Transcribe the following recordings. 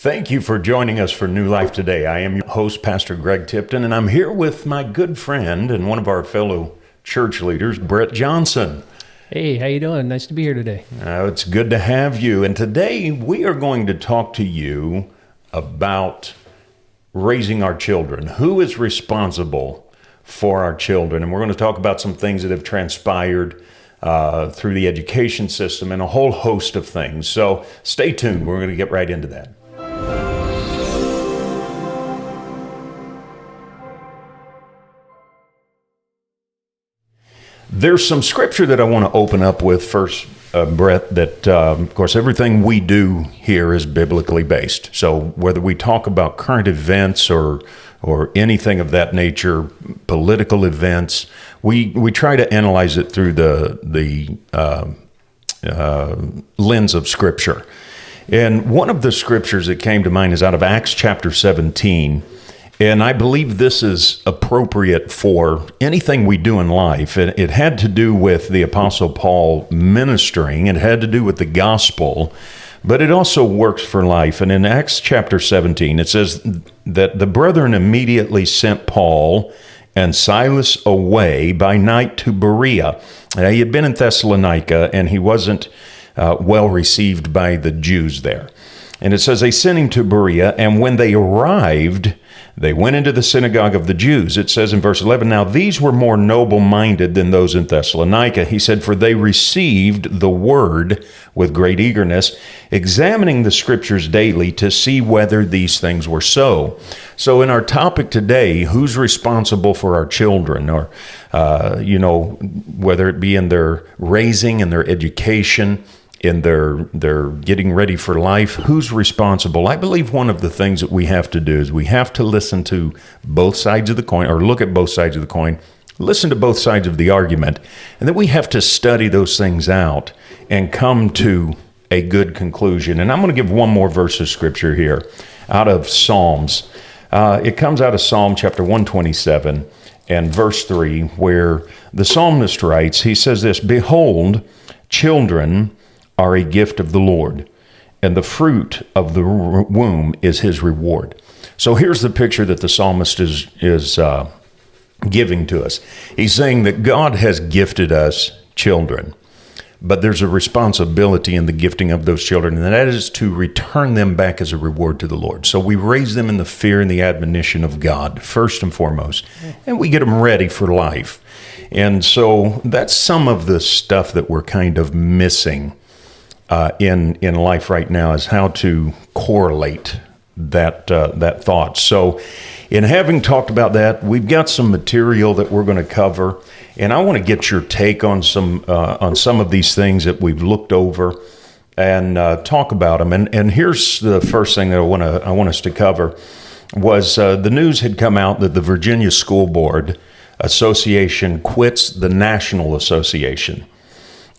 Thank you for joining us for New Life Today. I am your host, Pastor Greg Tipton, and I'm here with my good friend and one of our fellow church leaders, Brett Johnson. Hey, how you doing? Nice to be here today. It's good to have you. And today we are going to talk to you about raising our children. Who is responsible for our children? And we're going to talk about some things that have transpired through the education system and a whole host of things. So stay tuned. We're going to get right into that. There's some scripture that I want to open up with first, Brett, that, of course, everything we do here is biblically based. So whether we talk about current events or anything of that nature, political events, we try to analyze it through the lens of Scripture. And one of the scriptures that came to mind is out of Acts chapter 17. And I believe this is appropriate for anything we do in life. It had to do with the Apostle Paul ministering. It had to do with the gospel, but it also works for life. And in Acts chapter 17, it says that the brethren immediately sent Paul and Silas away by night to Berea. He had been in Thessalonica, and he wasn't well received by the Jews there. And it says they sent him to Berea, and when they arrived, they went into the synagogue of the Jews. It says in verse 11, now these were more noble-minded than those in Thessalonica. He said, for they received the word with great eagerness, examining the scriptures daily to see whether these things were so. So in our topic today, who's responsible for our children, or, whether it be in their raising and their education, in their getting ready for life, who's responsible? I believe one of the things that we have to do is we have to listen to both sides of the coin, or look at both sides of the coin, listen to both sides of the argument, and then we have to study those things out and come to a good conclusion. And I'm going to give one more verse of scripture here out of Psalms. It comes out of Psalm chapter 127 and verse 3, where the psalmist writes, he says this, behold, children are a gift of the Lord, and the fruit of the womb is his reward. So here's the picture that the psalmist is giving to us. He's saying that God has gifted us children, but there's a responsibility in the gifting of those children, and that is to return them back as a reward to the Lord. So we raise them in the fear and the admonition of God, first and foremost, and we get them ready for life. And so that's some of the stuff that we're kind of missing in life right now, is how to correlate that thought. So in having talked about that, we've got some material that we're going to cover, and I want to get your take on some of these things that we've looked over and talk about them. And here's the first thing that I want us to cover was the news had come out that the Virginia School Board Association quits the National Association,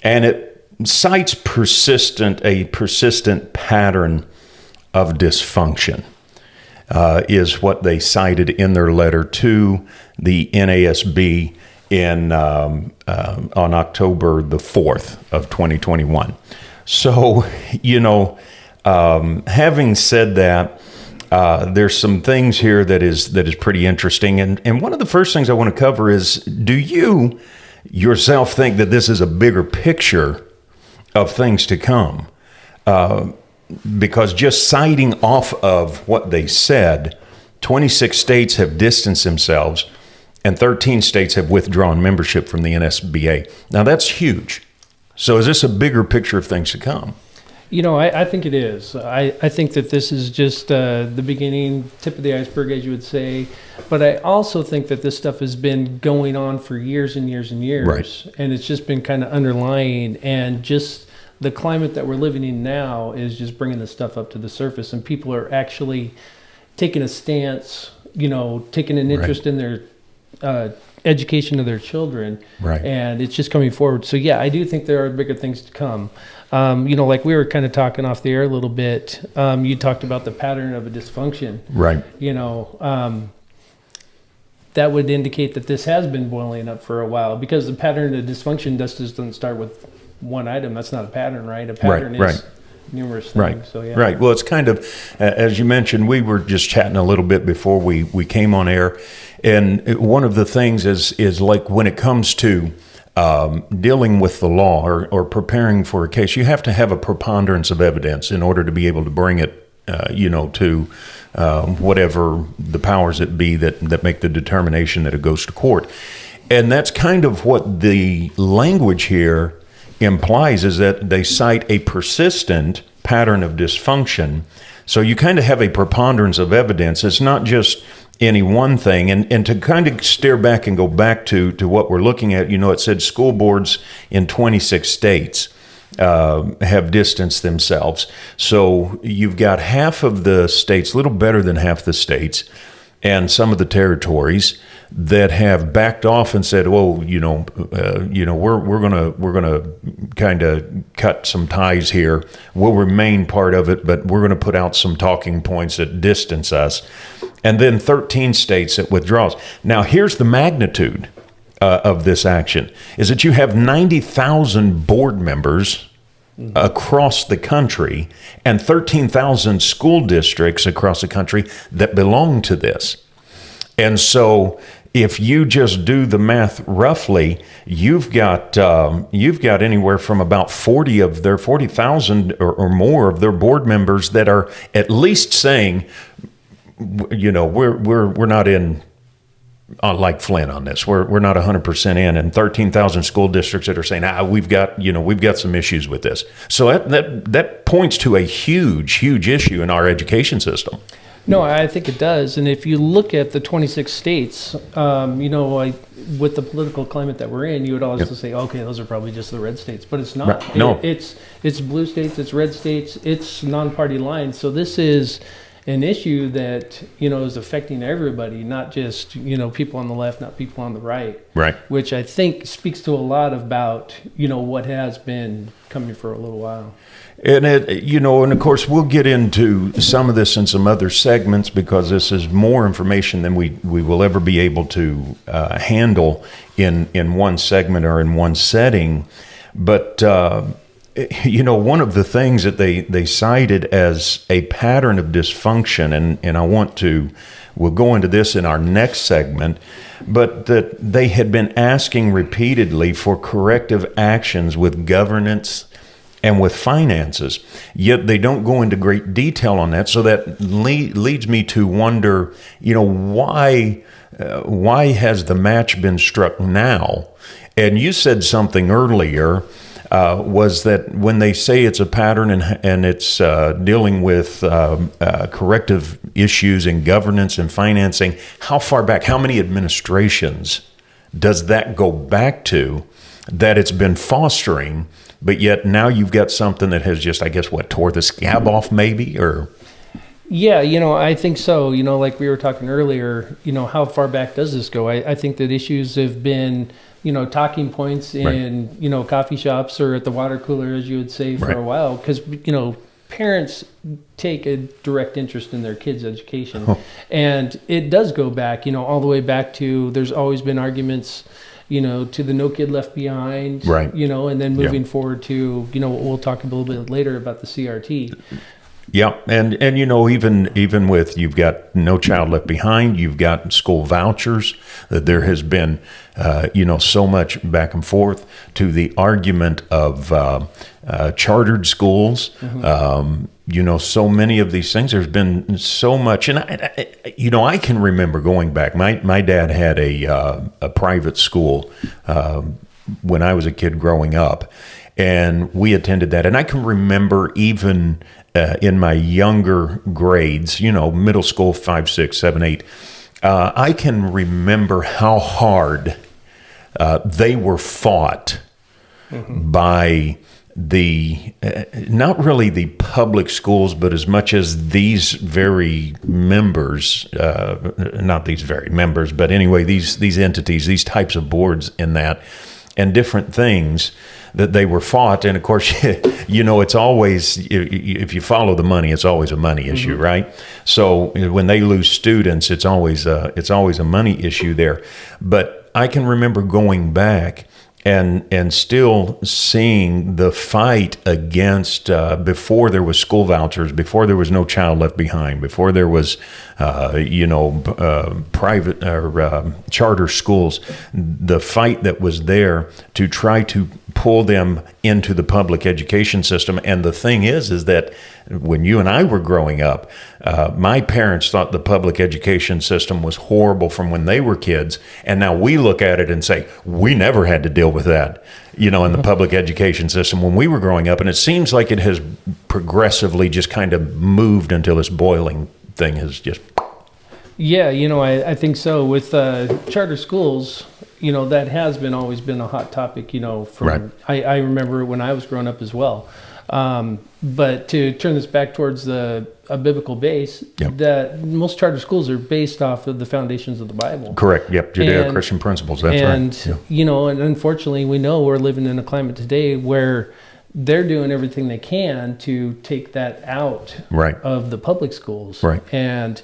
and it cites a persistent pattern of dysfunction, is what they cited in their letter to the NASB on October the 4th of 2021. So, having said that, there's some things here that is pretty interesting. And one of the first things I want to cover is, do you yourself think that this is a bigger picture of things to come? Because just citing off of what they said, 26 states have distanced themselves and 13 states have withdrawn membership from the NSBA. Now that's huge. So is this a bigger picture of things to come? I think it is. I think that this is just the beginning, tip of the iceberg, as you would say. But I also think that this stuff has been going on for years and years and years. Right. And it's just been kind of underlying. And just the climate that we're living in now is just bringing this stuff up to the surface. And people are actually taking a stance, taking an interest in their education of their children. Right. And it's just coming forward. So, yeah, I do think there are bigger things to come. Like we were kind of talking off the air a little bit, you talked about the pattern of a dysfunction. Right. That would indicate that this has been boiling up for a while, because the pattern of dysfunction just doesn't start with one item. That's not a pattern, right? A pattern is numerous things. Right. So yeah. Right. Well, it's kind of, as you mentioned, we were just chatting a little bit before we came on air. And one of the things is like when it comes to dealing with the law or preparing for a case, you have to have a preponderance of evidence in order to be able to bring it, to whatever the powers that be that make the determination that it goes to court. And that's kind of what the language here implies, is that they cite a persistent pattern of dysfunction. So you kind of have a preponderance of evidence. It's not just any one thing. And to kind of steer back and go back to what we're looking at, it said school boards in 26 states have distanced themselves. So you've got half of the states, a little better than half the states, and some of the territories that have backed off and said, "Well, we're gonna kind of cut some ties here. We'll remain part of it, but we're going to put out some talking points that distance us." And then 13 states that withdraws. Now, here's the magnitude of this action: is that you have 90,000 board members across the country and 13,000 school districts across the country that belong to this. And so if you just do the math roughly, you've got anywhere from about 40,000 or more of their board members that are at least saying, we're not in like Flint on this. We're not 100% in, and 13,000 school districts that are saying, we've got some issues with this. So that points to a huge issue in our education system. No, I think it does. And if you look at the 26 states, with the political climate that we're in, you would always say, okay, those are probably just the red states, but it's not. Right. No, it's blue states, it's red states, it's non-party lines. So this is an issue that is affecting everybody, not just people on the left, not people on the right. Right. Which I think speaks to a lot about what has been coming for a little while. And and of course we'll get into some of this in some other segments, because this is more information than we will ever be able to handle in one segment or in one setting. But one of the things that they cited as a pattern of dysfunction, and we'll go into this in our next segment, but that they had been asking repeatedly for corrective actions with governance and with finances, yet they don't go into great detail on that. So that leads me to wonder, why has the match been struck now? And you said something earlier, was that when they say it's a pattern and it's dealing with corrective issues in governance and financing, how far back, how many administrations does that go back to that it's been fostering? But yet now you've got something that has just, I guess, tore the scab off maybe, or? Yeah, I think so. Like we were talking earlier, how far back does this go? I think that issues have been, talking points in, right. Coffee shops or at the water cooler, as you would say, for a while. Because, parents take a direct interest in their kids' education. Oh. And it does go back, all the way back to, there's always been arguments, to the No Kid Left Behind, right. And then moving forward to, we'll talk a little bit later about the CRT. Yeah, and even with, you've got No Child Left Behind, you've got school vouchers, that there has been, so much back and forth, to the argument of chartered schools. Mm-hmm. So many of these things. There's been so much, and I can remember going back. My dad had a private school when I was a kid growing up, and we attended that. And I can remember even in my younger grades, middle school, 5, 6, 7, 8, I can remember how hard they were fought mm-hmm. by the not really the public schools, but as much as these very members, not these very members, but anyway, these entities, these types of boards in that, and different things that they were fought. And of course, it's always, if you follow the money, it's always a money issue, mm-hmm. right? So when they lose students, it's always a money issue there. But I can remember going back and still seeing the fight against before there was school vouchers, before there was No Child Left Behind, before there was private or charter schools, the fight that was there to try to pull them into the public education system. And the thing is that when you and I were growing up, my parents thought the public education system was horrible from when they were kids. And now we look at it and say, we never had to deal with that, in the public education system when we were growing up. And it seems like it has progressively just kind of moved until this boiling thing has just... Yeah, I think so. With charter schools, that has always been a hot topic, from Right. I remember when I was growing up as well. But to turn this back towards a biblical base, Yep. that most charter schools are based off of the foundations of the Bible. Correct. Yep. Judeo-Christian principles. That's right. Yeah. And unfortunately, we know we're living in a climate today where they're doing everything they can to take that out Right. of the public schools. Right. And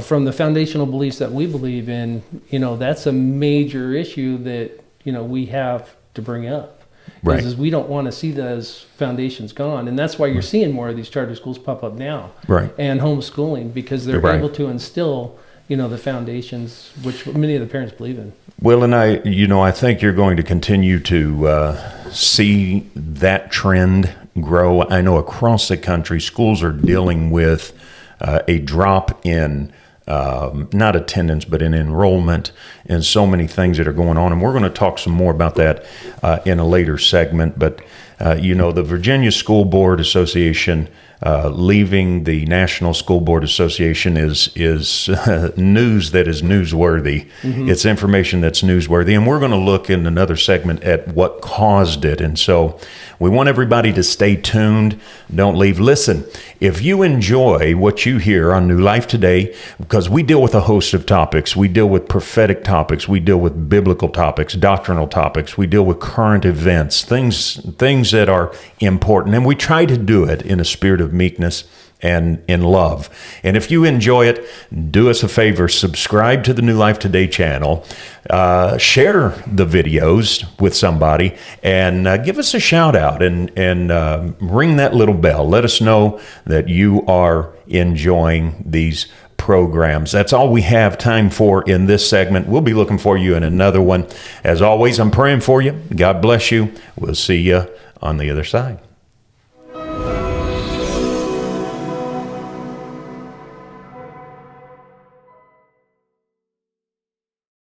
from the foundational beliefs that we believe in, that's a major issue that, we have to bring up. Right. Is we don't want to see those foundations gone. And that's why you're seeing more of these charter schools pop up now. Right. And homeschooling, because they're Right. able to instill, the foundations, which many of the parents believe in. Well, and I think you're going to continue to see that trend grow. I know across the country, schools are dealing with a drop in not attendance, but in enrollment and so many things that are going on. And we're going to talk some more about that in a later segment. But, the Virginia School Board Association leaving the National School Board Association is news that is newsworthy. Mm-hmm. It's information that's newsworthy. And we're going to look in another segment at what caused it. And so we want everybody to stay tuned. Don't leave. Listen, if you enjoy what you hear on New Life Today, because we deal with a host of topics, we deal with prophetic topics, we deal with biblical topics, doctrinal topics, we deal with current events, things that are important. And we try to do it in a spirit of meekness and in love. And if you enjoy it, do us a favor, subscribe to the New Life Today channel, share the videos with somebody, and give us a shout out and ring that little bell. Let us know that you are enjoying these programs. That's all we have time for in this segment. We'll be looking for you in another one. As always, I'm praying for you. God bless you. We'll see you on the other side.